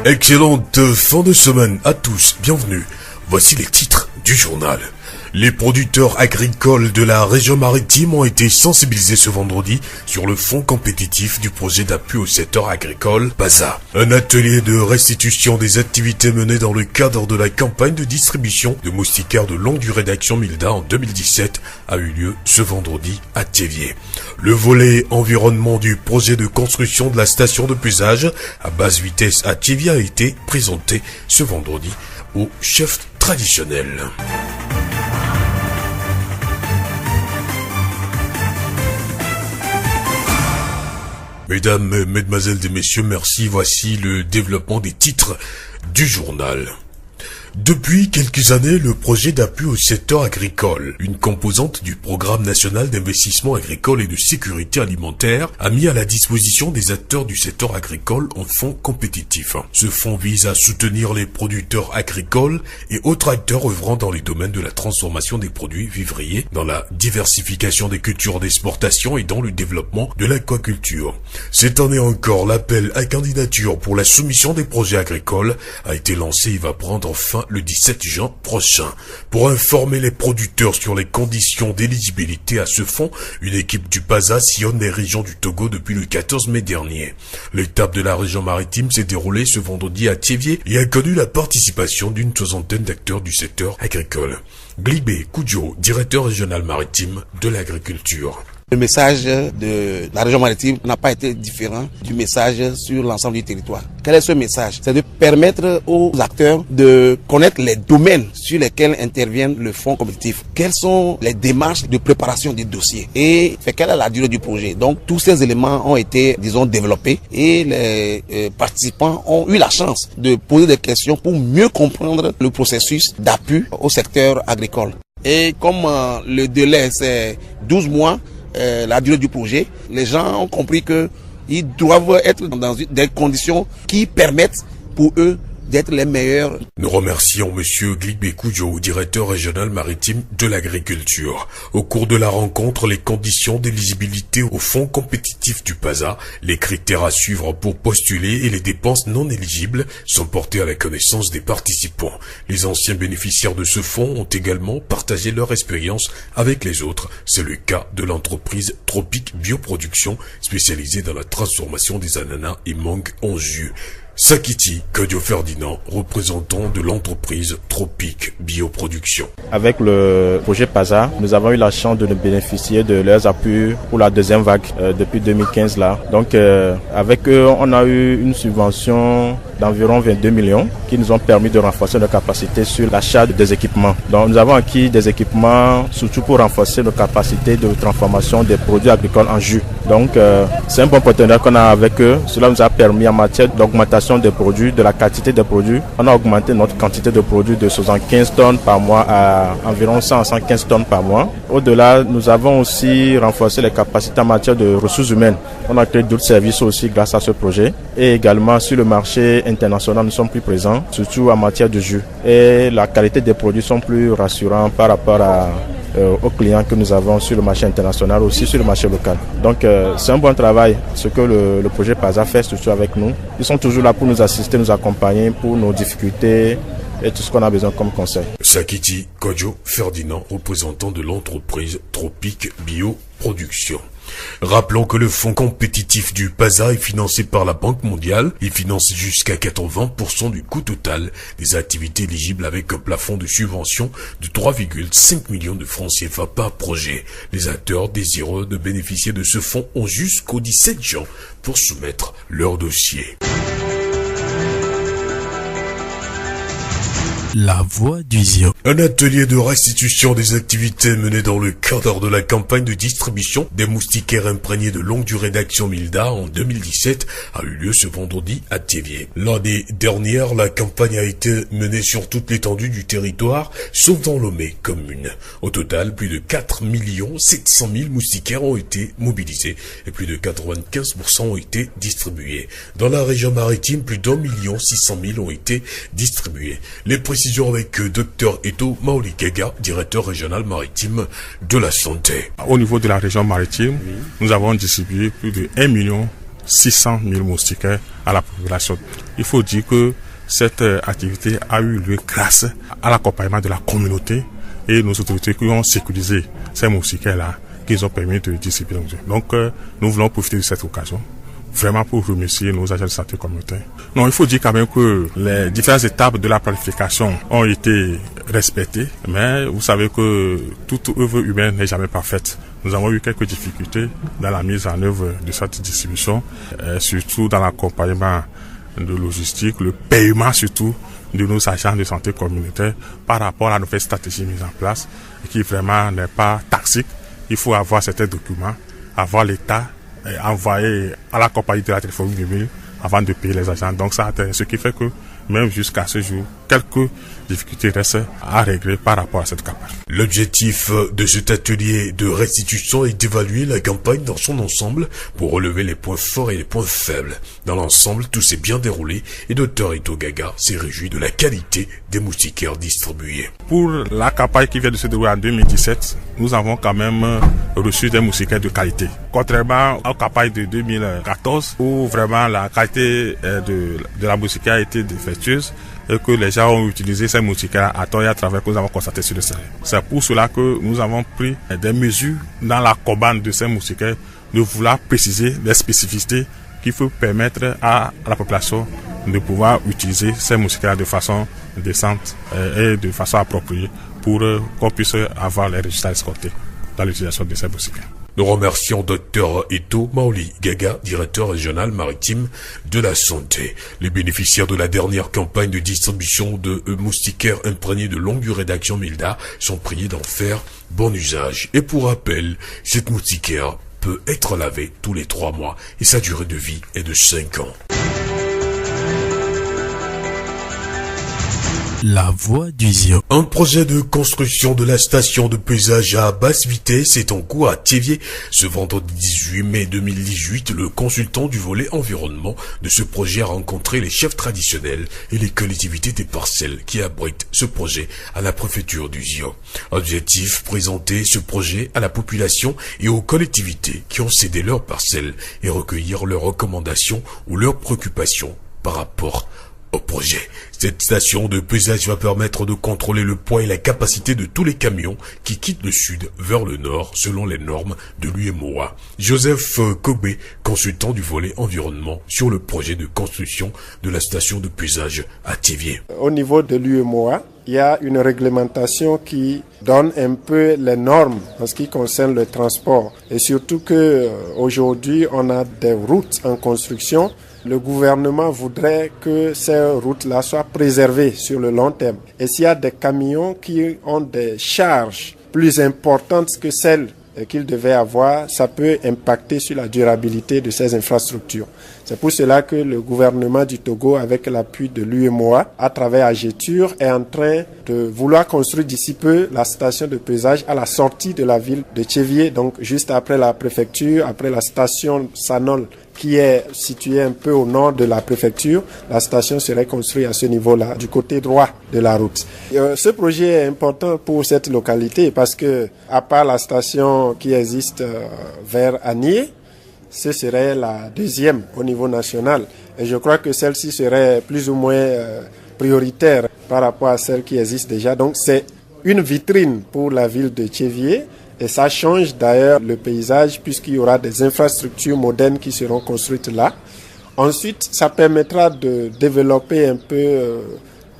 Excellente fin de semaine à tous, bienvenue. Voici les titres du journal. Les producteurs agricoles de la région maritime ont été sensibilisés ce vendredi sur le fonds compétitif du projet d'appui au secteur agricole PASA. Un atelier de restitution des activités menées dans le cadre de la campagne de distribution de moustiquaires de longue durée d'Action Milda en 2017 a eu lieu ce vendredi à Thiéviers. Le volet environnement du projet de construction de la station de pesage à basse vitesse à Thiéviers a été présenté ce vendredi au chef traditionnel. Mesdames, mesdemoiselles et messieurs, merci. Voici le développement des titres du journal. Depuis quelques années, le projet d'appui au secteur agricole, une composante du programme national d'investissement agricole et de sécurité alimentaire, a mis à la disposition des acteurs du secteur agricole un fonds compétitif. Ce fonds vise à soutenir les producteurs agricoles et autres acteurs œuvrant dans les domaines de la transformation des produits vivriers, dans la diversification des cultures d'exportation et dans le développement de l'aquaculture. Cette année encore, l'appel à candidature pour la soumission des projets agricoles a été lancé et va prendre fin le 17 juin prochain. Pour informer les producteurs sur les conditions d'éligibilité à ce fonds, une équipe du PASA sillonne les régions du Togo depuis le 14 mai dernier. L'étape de la région maritime s'est déroulée ce vendredi à Thiéviers et a connu la participation d'une soixantaine d'acteurs du secteur agricole. Glibé Koudjo, directeur régional maritime de l'agriculture. Le message de la région maritime n'a pas été différent du message sur l'ensemble du territoire. Quel est ce message? C'est de permettre aux acteurs de connaître les domaines sur lesquels intervient le fonds compétitif. Quelles sont les démarches de préparation des dossiers et quelle est la durée du projet. Donc tous ces éléments ont été, développés et les participants ont eu la chance de poser des questions pour mieux comprendre le processus d'appui au secteur agricole. Et comme le délai c'est 12 mois, la durée du projet, les gens ont compris que ils doivent être dans des conditions qui permettent pour eux d'être les meilleurs. Nous remercions Monsieur Glibé Koudjo, directeur régional maritime de l'agriculture. Au cours de la rencontre, les conditions d'éligibilité au fonds compétitif du PASA, les critères à suivre pour postuler et les dépenses non éligibles sont portés à la connaissance des participants. Les anciens bénéficiaires de ce fonds ont également partagé leur expérience avec les autres. C'est le cas de l'entreprise Tropique Bioproduction, spécialisée dans la transformation des ananas et mangues en jus. Sakiti Kodio Ferdinand, représentant de l'entreprise Tropique Bioproduction. Avec le projet PASA, nous avons eu la chance de bénéficier de leurs appuis pour la deuxième vague depuis 2015 là. Donc avec eux, on a eu une subvention d'environ 22 millions qui nous ont permis de renforcer nos capacités sur l'achat des équipements. Donc nous avons acquis des équipements surtout pour renforcer nos capacités de transformation des produits agricoles en jus. Donc c'est un bon partenariat qu'on a avec eux. Cela nous a permis en matière d'augmentation des produits, de la quantité des produits. On a augmenté notre quantité de produits de 75 tonnes par mois à environ 115 tonnes par mois. Au-delà, nous avons aussi renforcé les capacités en matière de ressources humaines. On a créé d'autres services aussi grâce à ce projet. Et également sur le marché international, nous sommes plus présents, surtout en matière de jus. Et la qualité des produits sont plus rassurants par rapport aux clients que nous avons sur le marché international, aussi sur le marché local. Donc c'est un bon travail ce que le projet PASA fait, surtout avec nous. Ils sont toujours là pour nous assister, nous accompagner pour nos difficultés et tout ce qu'on a besoin comme conseil. Sakiti Kodio Ferdinand, représentant de l'entreprise Tropique Bioproduction. Rappelons que le fonds compétitif du PASA est financé par la Banque mondiale. Il finance jusqu'à 80% du coût total des activités éligibles avec un plafond de subvention de 3,5 millions de francs CFA par projet. Les acteurs désireux de bénéficier de ce fonds ont jusqu'au 17 juin pour soumettre leur dossier. La voix du Zion. Un atelier de restitution des activités menées dans le cadre de la campagne de distribution des moustiquaires imprégnés de longue durée d'Action Milda en 2017 a eu lieu ce vendredi à Thiéviers. L'année dernière, la campagne a été menée sur toute l'étendue du territoire, sauf dans Lomé commune. Au total, plus de 4 700 000 moustiquaires ont été mobilisés et plus de 95% ont été distribués. Dans la région maritime, plus d'1 600 000 ont été distribués. Les précisions avec Dr Eto Maolikaga, directeur régional maritime de la santé. Au niveau de la région maritime, nous avons distribué plus de 1 600 000 moustiquaires à la population. Il faut dire que cette activité a eu lieu grâce à l'accompagnement de la communauté et nos autorités qui ont sécurisé ces moustiquaires-là, qui ont permis de dissiper. Donc, nous voulons profiter de cette occasion vraiment pour remercier nos agents de santé communautaire. Non, il faut dire quand même que les différentes étapes de la planification ont été respectées, mais vous savez que toute œuvre humaine n'est jamais parfaite. Nous avons eu quelques difficultés dans la mise en œuvre de cette distribution, surtout dans l'accompagnement de logistique, le paiement surtout de nos agents de santé communautaire par rapport à la nouvelle stratégie mise en place, qui vraiment n'est pas taxique. Il faut avoir certains documents, avoir l'État, envoyer à la compagnie de la téléphonie mobile avant de payer les agents. Donc ça, ce qui fait que même jusqu'à ce jour, quelques difficultés restent à régler par rapport à cette campagne. L'objectif de cet atelier de restitution est d'évaluer la campagne dans son ensemble pour relever les points forts et les points faibles. Dans l'ensemble, tout s'est bien déroulé et Dr Ito Gaga s'est réjoui de la qualité des moustiquaires distribués. Pour la campagne qui vient de se dérouler en 2017, nous avons quand même reçu des moustiquaires de qualité. Contrairement aux campagnes de 2014 où vraiment la qualité de la moustiquaire a été défectueuse, et que les gens ont utilisé ces moustiquaires à tort et à travers que nous avons constaté sur le terrain. C'est pour cela que nous avons pris des mesures dans la commande de ces moustiquaires de vouloir préciser les spécificités qui peuvent permettre à la population de pouvoir utiliser ces moustiquaires de façon décente et de façon appropriée pour qu'on puisse avoir les résultats escomptés dans l'utilisation de ces moustiquaires. Nous remercions Dr Ito Maoli Gaga, directeur régional maritime de la santé. Les bénéficiaires de la dernière campagne de distribution de moustiquaires imprégnés de longue durée d'action Milda sont priés d'en faire bon usage. Et pour rappel, cette moustiquaire peut être lavée tous les 3 mois et sa durée de vie est de 5 ans. La voix du Zion. Un projet de construction de la station de pesage à basse vitesse est en cours à Thiévié. Ce vendredi 18 mai 2018, le consultant du volet environnement de ce projet a rencontré les chefs traditionnels et les collectivités des parcelles qui abritent ce projet à la préfecture du Zion. Objectif, présenter ce projet à la population et aux collectivités qui ont cédé leurs parcelles et recueillir leurs recommandations ou leurs préoccupations par rapport au projet. Cette station de pesage va permettre de contrôler le poids et la capacité de tous les camions qui quittent le sud vers le nord selon les normes de l'UEMOA. Joseph Kobe, consultant du volet environnement sur le projet de construction de la station de pesage à Thiévié. Au niveau de l'UEMOA, il y a une réglementation qui donne un peu les normes en ce qui concerne le transport. Et surtout que aujourd'hui, on a des routes en construction. Le gouvernement voudrait que ces routes-là soient préservées sur le long terme. Et s'il y a des camions qui ont des charges plus importantes que celles qu'ils devaient avoir, ça peut impacter sur la durabilité de ces infrastructures. C'est pour cela que le gouvernement du Togo, avec l'appui de l'UEMOA, à travers Agetur, est en train de vouloir construire d'ici peu la station de pesage à la sortie de la ville de Thiévié, donc juste après la préfecture, après la station Sanol, qui est située un peu au nord de la préfecture. La station serait construite à ce niveau-là, du côté droit de la route. Ce projet est important pour cette localité parce que, à part la station qui existe vers Anié, ce serait la deuxième au niveau national. Et je crois que celle-ci serait plus ou moins prioritaire par rapport à celle qui existe déjà. Donc c'est une vitrine pour la ville de Thiévié. Et ça change d'ailleurs le paysage puisqu'il y aura des infrastructures modernes qui seront construites là. Ensuite, ça permettra de développer un peu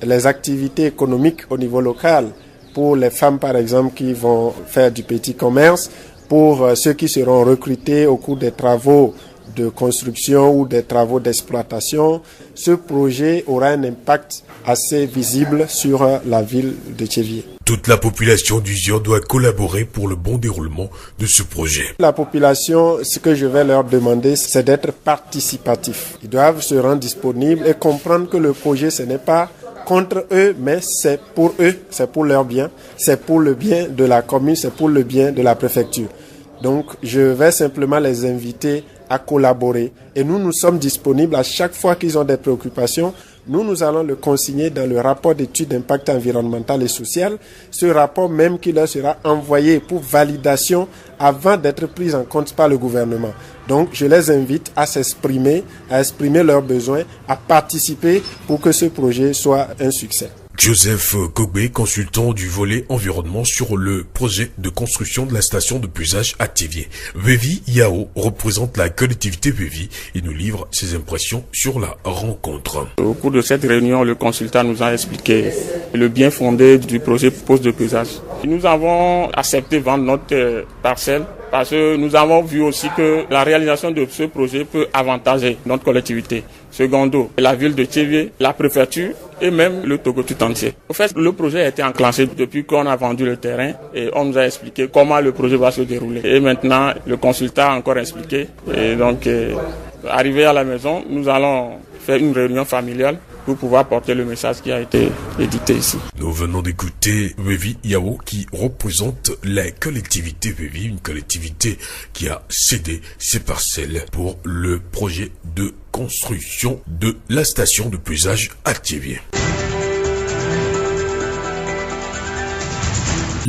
les activités économiques au niveau local pour les femmes par exemple qui vont faire du petit commerce, pour ceux qui seront recrutés au cours des travaux de construction ou des travaux d'exploitation. Ce projet aura un impact assez visible sur la ville de Thiévié. Toute la population du Zion doit collaborer pour le bon déroulement de ce projet. La population, ce que je vais leur demander, c'est d'être participatifs. Ils doivent se rendre disponibles et comprendre que le projet, ce n'est pas contre eux, mais c'est pour eux, c'est pour leur bien, c'est pour le bien de la commune, c'est pour le bien de la préfecture. Donc, je vais simplement les inviter à collaborer. Et nous sommes disponibles à chaque fois qu'ils ont des préoccupations. Nous allons le consigner dans le rapport d'étude d'impact environnemental et social. Ce rapport même qui leur sera envoyé pour validation avant d'être pris en compte par le gouvernement. Donc, je les invite à s'exprimer, à exprimer leurs besoins, à participer pour que ce projet soit un succès. Joseph Kogbe, consultant du volet environnement sur le projet de construction de la station de pesage à Thiévié. Vevi Yao représente la collectivité Vevi et nous livre ses impressions sur la rencontre. Au cours de cette réunion, le consultant nous a expliqué le bien fondé du projet poste de pesage. Nous avons accepté vendre notre parcelle parce que nous avons vu aussi que la réalisation de ce projet peut avantager notre collectivité. Secondo, la ville de Thiévié, la préfecture et même le Togo tout entier. En fait, le projet a été enclenché depuis qu'on a vendu le terrain et on nous a expliqué comment le projet va se dérouler. Et maintenant, le consultant a encore expliqué. Et donc, arrivé à la maison, nous allons faire une réunion familiale pour pouvoir porter le message qui a été édité ici. Nous venons d'écouter Vevi Yao qui représente la collectivité Vevi, une collectivité qui a cédé ses parcelles pour le projet de construction de la station de pesage à Thiévié.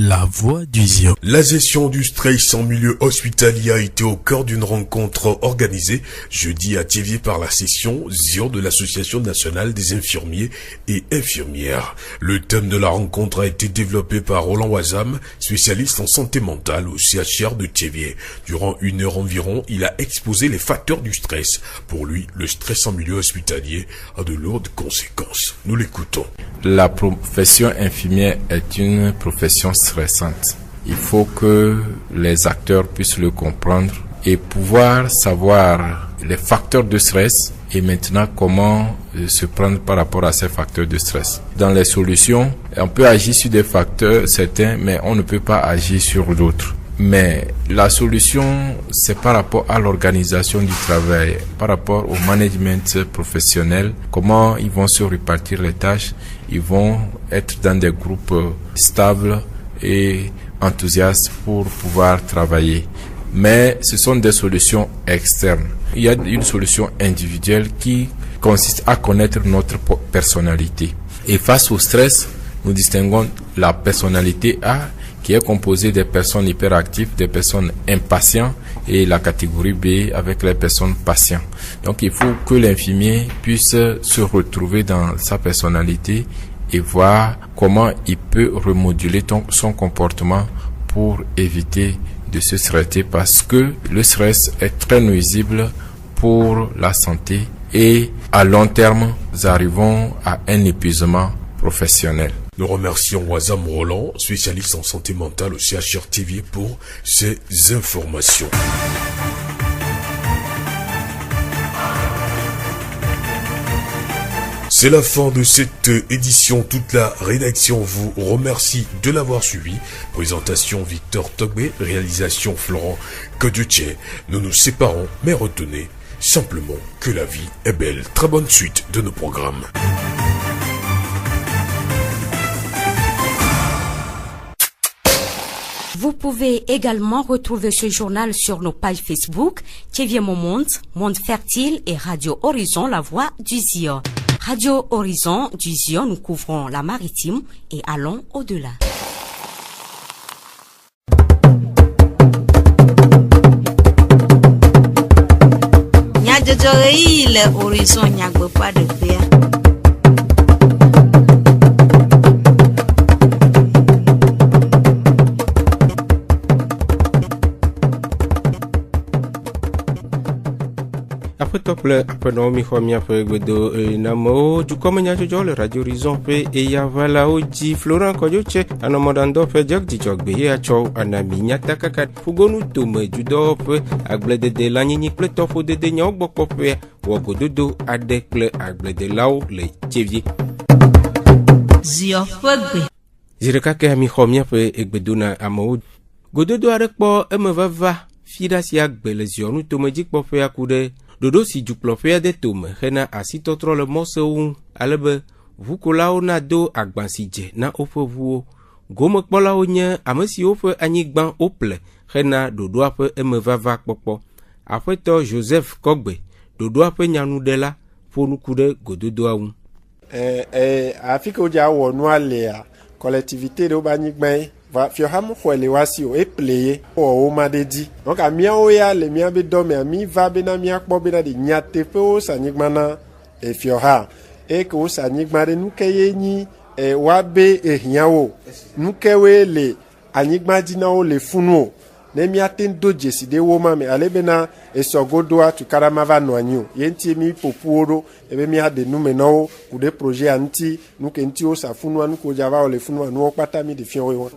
La voix du Zion. La gestion du stress en milieu hospitalier a été au cœur d'une rencontre organisée jeudi à Thiévié par la section Zion de l'Association nationale des infirmiers et infirmières. Le thème de la rencontre a été développé par Roland Wazam, spécialiste en santé mentale au CHR de Thiévié. Durant 1 heure environ, il a exposé les facteurs du stress. Pour lui, le stress en milieu hospitalier a de lourdes conséquences. Nous l'écoutons. La profession infirmière est une profession stressante. Il faut que les acteurs puissent le comprendre et pouvoir savoir les facteurs de stress et maintenant comment se prendre par rapport à ces facteurs de stress. Dans les solutions, on peut agir sur des facteurs certains, mais on ne peut pas agir sur d'autres. Mais la solution, c'est par rapport à l'organisation du travail, par rapport au management professionnel, comment ils vont se répartir les tâches, ils vont être dans des groupes stables et enthousiastes pour pouvoir travailler. Mais ce sont des solutions externes. Il y a une solution individuelle qui consiste à connaître notre personnalité. Et face au stress, nous distinguons la personnalité A, qui est composée des personnes hyperactives, des personnes impatientes et la catégorie B avec les personnes patientes. Donc il faut que l'infirmier puisse se retrouver dans sa personnalité et voir comment il peut remoduler son comportement pour éviter de se stresser parce que le stress est très nuisible pour la santé et à long terme, nous arrivons à un épuisement professionnel. Nous remercions Wazam Roland, spécialiste en santé mentale au CHR Thiévié pour ces informations. C'est la fin de cette édition. Toute la rédaction vous remercie de l'avoir suivi. Présentation Victor Togbe, réalisation Florent Kodioche. Nous nous séparons, mais retenez simplement que la vie est belle. Très bonne suite de nos programmes. Vous pouvez également retrouver ce journal sur nos pages Facebook, Thiévié Mon Monde, Monde Fertile et Radio Horizon, La Voix du Zion. Radio Horizon du Zion, nous couvrons la maritime et allons au-delà. Le horizon n'y pas de paix. Après top le après non mi khomi après gbedo namo du comme nya jojo le Radio Horizon pe e ya vala oji Florent Kodioche anomodando pe jog di jogbe ya cho anami nya takaka fugonu to me judo pe agblede de lanyi ple to fo de nya ogboko pe wogododo ade ple agblede lao le Thiévié Zio fogbe Jireka ke mi khomi pe egbedo na amo gododo arekpo emevava fida si agbe le zionu to me jikpo pe akude dodo si dukplɔƒea de tome hena asitɔtrɔ le mɔsewo alebe ʋukulawo na do agbansi dze na woƒe ʋuwo. Gomekpɔlawo nye ame siwo ƒe anyigba wople hena ɖoɖoa ƒe emevava kpɔkpɔ. Aƒetɔ Joseph Kogbe dodoa ƒe nyanuɖela ƒo nuku ɖe gododoa ŋu. Afi ke wodze awɔ nua lea collectivité ɖewo be anyigba va fiɔham xɔe le wasi o epleye wo ma ɖe dzi. Donc miawo ya le miabe dɔ mea mi va bena miakpɔ bena de nyateƒewo sa anyigba na fiɔha ke wo sa anyigba ɖe nu ke ye nyi woabe ehiãwo nu kewoe le anyigba dzi na wo le funu o. Ne miate do dzesi de wo ma me ale bena esɔgodoa tukara ma va nɔ anyi o ye ŋuti mi ƒoƒuwo ɖo ebe miaɖe nume na wo ku ɖe projet ŋuti nu ke ŋuti wo sa funua nu ke wodze ava wo le funua nuwo kpata mi ɖe fia wo.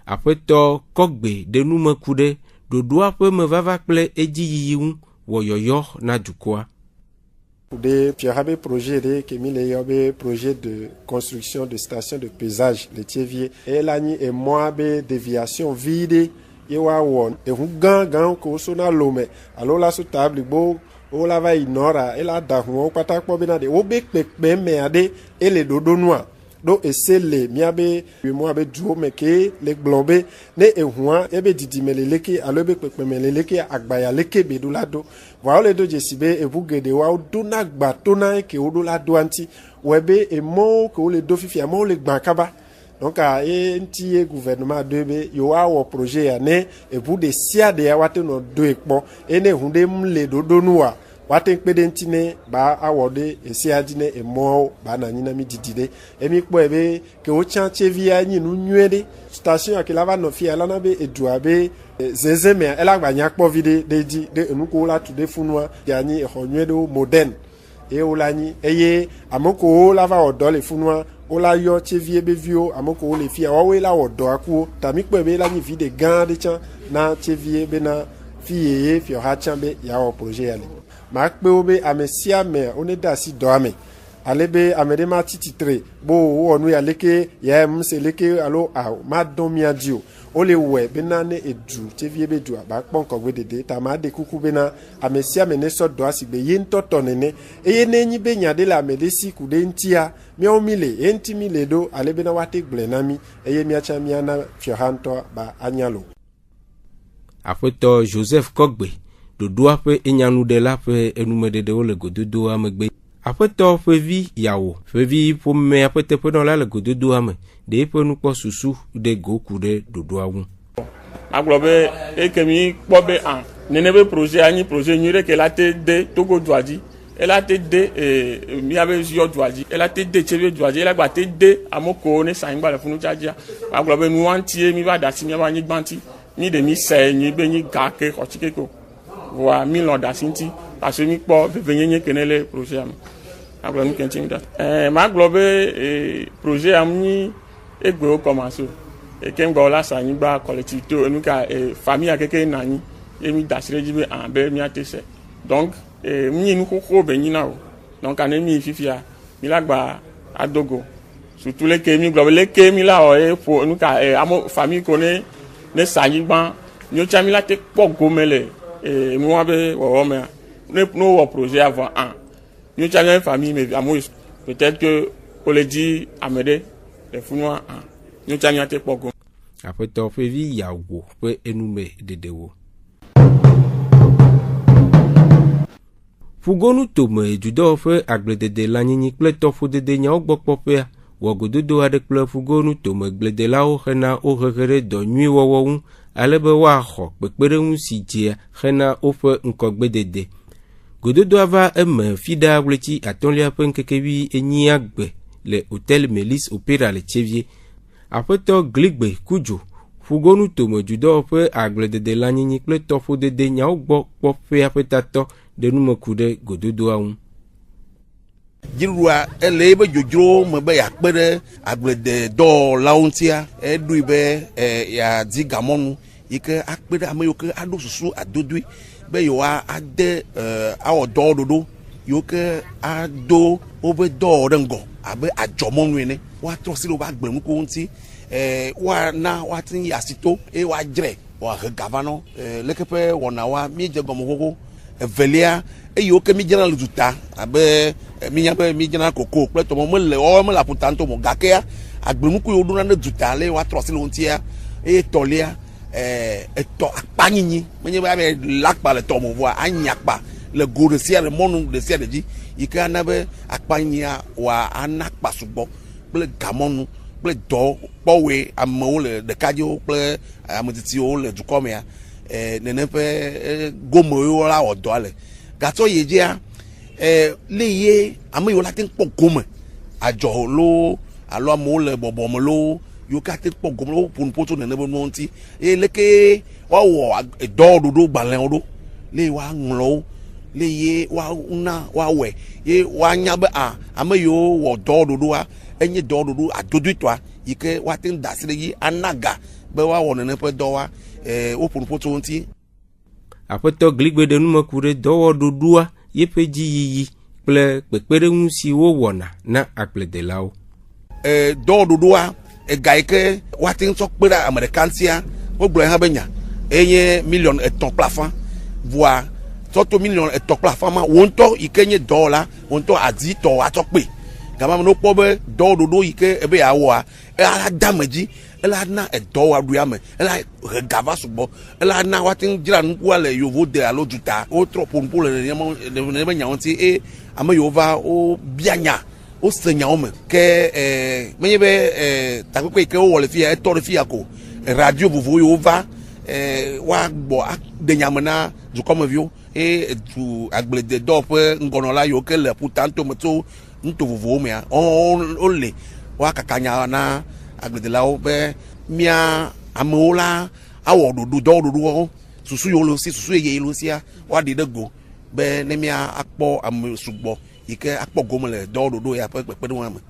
Aƒetɔ Kɔgbe ɖe nume ku ɖe ɖoɖoa ƒe mevava kple edziyiyi ŋu wɔ yɔyɔ na dukɔa. Des fiahabe projet de kemi le yobe projet de construction de station de pesage le Tievier et là ni et moi be déviation vide ye wa won e hu gan ko so na lome alo la so table bo o la va inora e la da hu o pata kpo be na de o be pepe me ade e le dodo noa do esele miabe mo abe duo meke le globe ne ehua ebe didi meleleke alo be pepe meleleke agbaya leke be do lado wa le do jesibe ebugede wa do na gba to na ke o do lado anti webe e mo ko le do fifi mo le gba kaba donc nti e gouvernement de be yo wa wo projet ya ne ebu de sia de ya wate no do ekpo ene hunde mle do nuwa wate kpede ntine ba awode esiadine emo ba na nyina mi didide emi kpo ebe ke o chanche via nyi nu nwede station akela va no fia la na be eduabe zezeme ela gba nya kpo vide deji de enuko la tu de funua ya nyi ho nwede modern e o la nyi eye amoko la va odo le funua o la yo chevie be vio amoko le fia wa we la odo aku tami kpo ebe la nyi vide gan de chan na chevie be na fiye fio ha chambe ya o projet ya le ma kpe wo be amesia me one da si do ame ale be amede ma tititre bo wo nu ya leke ya mse leke alo a ma don mi adio o le we be na ne edu tevie be du ba pon ko gbe dede ta ma de kuku be na amesia me ne so do asigbe ye ntoto nene eye ne nyi be nya de la amede si ku de ntia mi o mi le enti mi le do ale be na wate gble na mi eye mi acha mi ana fiohanto ba anyalo. Aƒetɔ Joseph Kɔgbe dodoa ƒe enyanuɖela ƒe enumeɖeɖewo le gododoa megbe. Aƒetɔ ƒe vi yawo ƒe vi ƒomea ƒe teƒenɔla le gododoa me ɖe eƒe nukpɔ susu ɖe go ku ɖe dodoa ŋu. Agblɔ be ekemi kpɔ be nene be projet anyi projet nyui ɖe ke la te de Togo dua dzi ela te de miabe yɔ dua dzi ela te de tsebe dua dzi ela gba te de amoko ne sa anyigba le funu dzadzia agblɔ be nu wantie mi va da si miabe anyigba ŋuti mi de mi se nyi be nyi ga ke xɔtsi keko voa mi lɔ da si ŋuti parce que mi kpɔ vevenyenye ke ne le projet me agblɔ nu kɛntɛ mi da ma gblɔ be projet am nyi egbewo kɔmaso eke ŋgɔ la sa anyigba collectivité enu ka famille akeke na anyi ye mi da si ɖe dzi be be miate se donc mi nu xoxo be nyina o donc ane mi fifia mi la gba adogo surtout leke mi gblɔ be leke mi la wɔ ƒo enu ka amo famille ko ne sa anyigba mi tsa mi la te kpɔ gome le moi be wɔwɔ mea ne wɔ projet avant mi tsa mi famille me amo peut-être que o le di ame ɖe le funua mi tsa mi ate kpɔ gome. Aƒetɔ ƒe vi yawo ƒe enume ɖeɖewo. Fugonu tome edudɔ ƒe agbledede lanyinyi kple tɔƒodede nyawo gbɔ kpɔƒea wɔ gododo aɖe kple fugonu tome gbledelawo hena wo hehe ɖe dɔ nyui wɔwɔ ŋu ale be woaxɔ kpekpeɖeŋu si dzia hena woƒe ŋkɔgbedede. Gododoa va eme fi ɖa ɣleti atɔ̃lia ƒe ŋkekevi enyia gbe le Hotel Melis Opera le Tievier. Aƒetɔ Gligbe Kudzo fugonu tome dudɔ ƒe agbledede lanyinyi kple tɔƒodede nyawo gbɔ kpɔƒea ƒe tatɔ de nume ku ɖe gododoa ŋu. Dzirua ele ebe dzodzro me be yakpe ɖe agblede dɔwɔlawo ŋutia eɖoe be yadi gamɔnu yi ke akpe ɖe ame yiwo ke aɖo susu adodoe be yewoa ade awɔ dɔwɔɖoɖo yiwo ke ado wobe dɔwɔ ɖe ŋgɔ abe adzɔmɔnu ene woatrɔ si ɖe wobe agblenukuwo ŋuti woana woate yi asito eye woadzrae woahe gavanɔ leke ƒe wɔnawoa míedze gɔme xoxo. Evelia eyiwo ke mi dzena le duta abe mi nya be mi dzena koko kple tɔmɔ mele wɔwɔ aƒuta ŋutɔ mo gakea agblenuku yiwo ɖona ne duta le woatrɔ asi le ŋutia eye tɔlia eto akpanyinyi menye ba be lakpa le to mo vo anyakpa le go de sia le monu de sia de ji ike anabe akpanyia wa anakpa sugbo ple gamonu ple do powe amewo le de kadio ple ametitio le dukomea nenepe gomo yo la odo ale gato yejea leye ame yo la tin pogome ajo lo alo amewo le bobomo lo yo ka tin pogome lo pun poto nenepe no nti leke wa wo do dodo gbalen odo le wa nlo leye wa una wa we ye wa nya be ame yo wo do dodo a enye do dodo adodo to a yike wa tin dasire yi anaga be wa wo nenepe do wa o pun poto nti apoto gligbe de nume kure dowo dodua yepe ji yiyi ple pepere nsi wo wona na akpledelawo do dodua gaike watin so pera americansia wo gbo ha benya enye million eton plafond voa so million eton plafond ma wonto ikenye dollar wonto adi to atope gama no pobe do dodo ike ebe ya wo a ala damaji ela na edo wa duame ela gava subo ela na watin jira nku ale yovo de alo juta o tropo npo le nya wonti ama yova o bianya o senya o me ke menyebe tapepe ke o wole fia to re fia ko radio vovo yova wa gbo de nyamana du comme vieux du agble de dop ngonola yo ke le putanto meto nto vovo me o le wa kakanya na agbedelao be mia amola awo dodo dodo susu yo lo si susu ye lo sia wa de go be ne mia akpo am sugbo ike akpo gomele dodo ya pe no am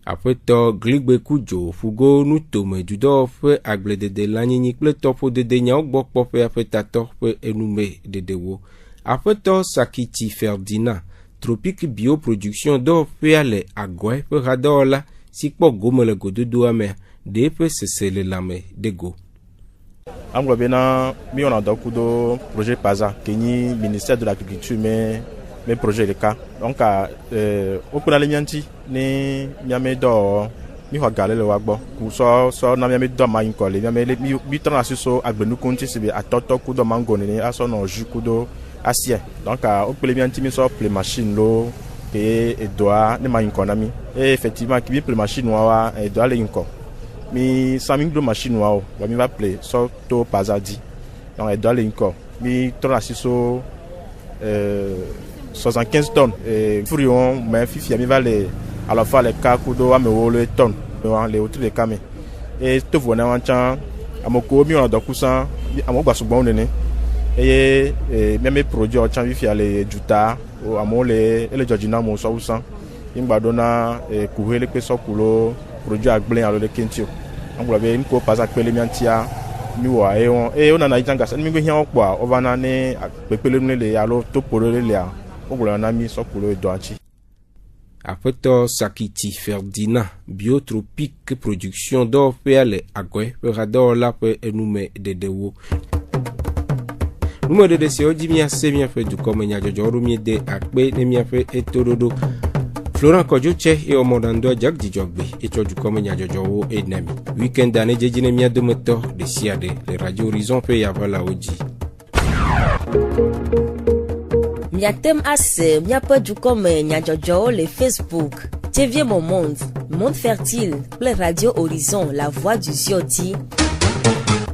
apeto gligbe kujo fugo nu tome judo fe agbledede lanyinyi ple topo de nya ogbo pope apetato pe enume dedewo apeto Sakiti Ferdinand tropique bioproduction do fe ale agwe pe radola sikpo gomele gododo ame de pe sesele lame dego anglo bena mi on a dokudo projet PASA keni ministère de l'agriculture mais projet de cas donc au kuna le mianti ni miame do mi ho gale le wagbo ku so na miame do ma inko le miame le mi tran so agbenu konti se be atoto ku do mango ni aso no ju ku do asie donc au kuna le mianti mi so play machine lo et doit ne ma inkonami et effectivement qui bien machine wa et doit le inko mi saming do machine wa o mi va play so to pazadi donc et doit le inko mi tran so 75 tonnes et furion mais fifi mi va les à la fois les cas kudo amewo le tonnes les autres les camé et to vona wanchan amoko mi on do kusan amogba sugbon ne et même produit o chan fifi ale juta o amole ele jojina mo so usan ingbadona kuhele pe so kulo produit agblin alo le kentio anglo be nko pasa pele miantia mi wa ona na itanga sa mi go hian opo a ovana ne pepele nu le alo to poro le a oglo na mi so kulo edoachi apeto Sakiti Ferdinand biotropique production do pele agwe rador la pe enume dedewo nume de se oji mi ase mi afe du comme nya jojo ru mi de akpe ne mi afe etorodo Florent Kojoche et Omodando Jack Dijogbe et du comme nya jojo wo enemi weekend ane jeji ne mi adometo de siade le radio horizon pe yavala oji Miatem ase miape du comme nya jojo le Facebook TV Mon Monde Fertile le radio horizon la voix du Zioti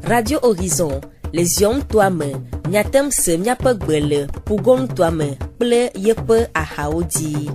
Radio Horizon les hommes toi-même Miatem se miape gbele pougon toi-même ple yepe ahaodi